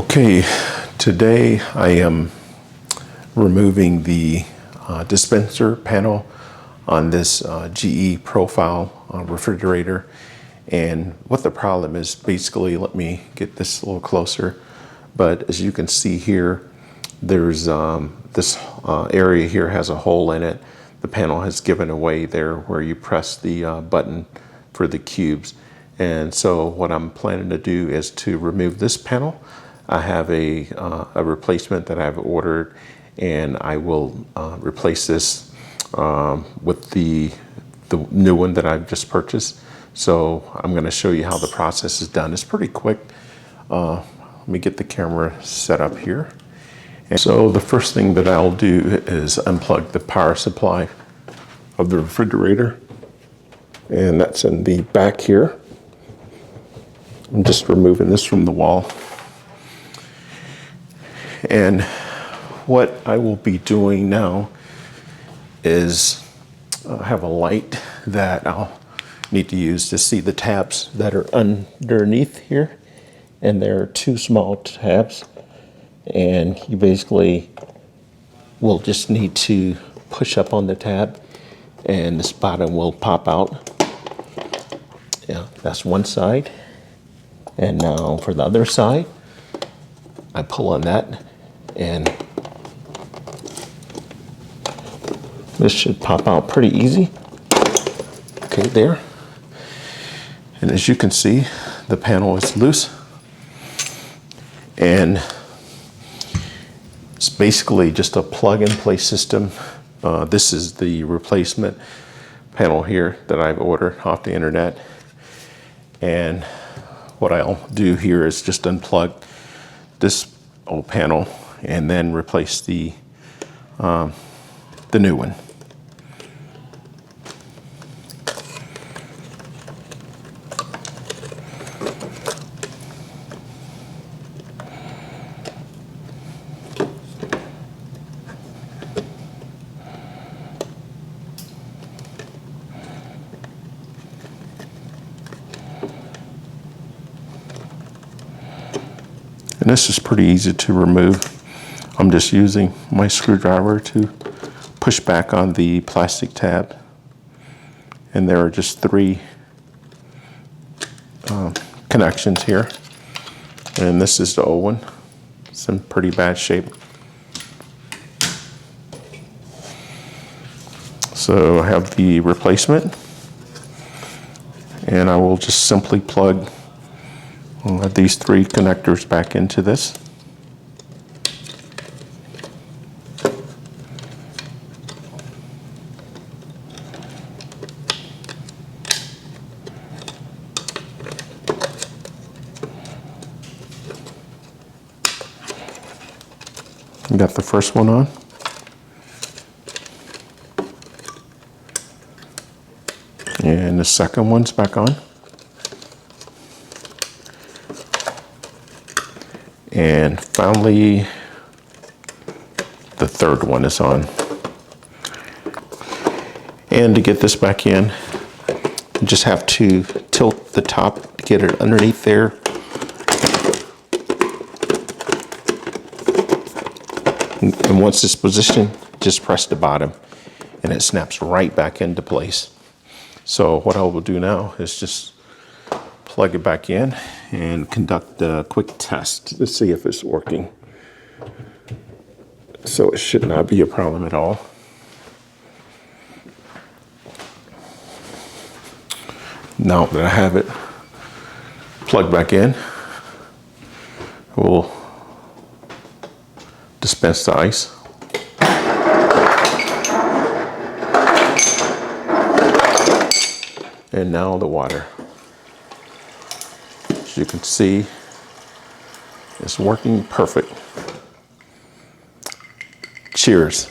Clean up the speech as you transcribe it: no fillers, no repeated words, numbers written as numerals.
Okay, today I am removing the dispenser panel on this GE profile refrigerator. And what the problem is, basically, let me get this a little closer. But as you can see here, there's this area here has a hole in it. The panel has given away there where you press the button for the cubes. And so what I'm planning to do is to remove this panel. I have a replacement that I've ordered, and I will replace this with the new one that I've just purchased. So I'm going to show you how the process is done. It's pretty quick. Let me get the camera set up here. And so the first thing that I'll do is unplug the power supply of the refrigerator, and that's in the back here. I'm just removing this from the wall. And what I will be doing now is have a light that I'll need to use to see the tabs that are underneath here. And there are two small tabs. And you basically will just need to push up on the tab and this bottom will pop out. Yeah, that's one side. And now for the other side, I pull on that and this should pop out pretty easy. Okay, there. And as you can see, the panel is loose. And it's basically just a plug-and-play system. This is the replacement panel here that I've ordered off the internet. And what I'll do here is just unplug this old panel and then replace the new one. And this is pretty easy to remove. I'm just using my screwdriver to push back on the plastic tab. And there are just three connections here. And this is the old one. It's in pretty bad shape. So I have the replacement. And I will just simply plug these three connectors back into this. Got the first one on. And the second one's back on. And finally, the third one is on. And to get this back in, you just have to tilt the top to get it underneath there. And once it's positioned, just press the bottom and it snaps right back into place. So what I will do now is just plug it back in and conduct a quick test to see if it's working. So it should not be a problem at all. Now that I have it plugged back in, we'll dispense the ice. And now the water. As you can see, it's working perfect. Cheers.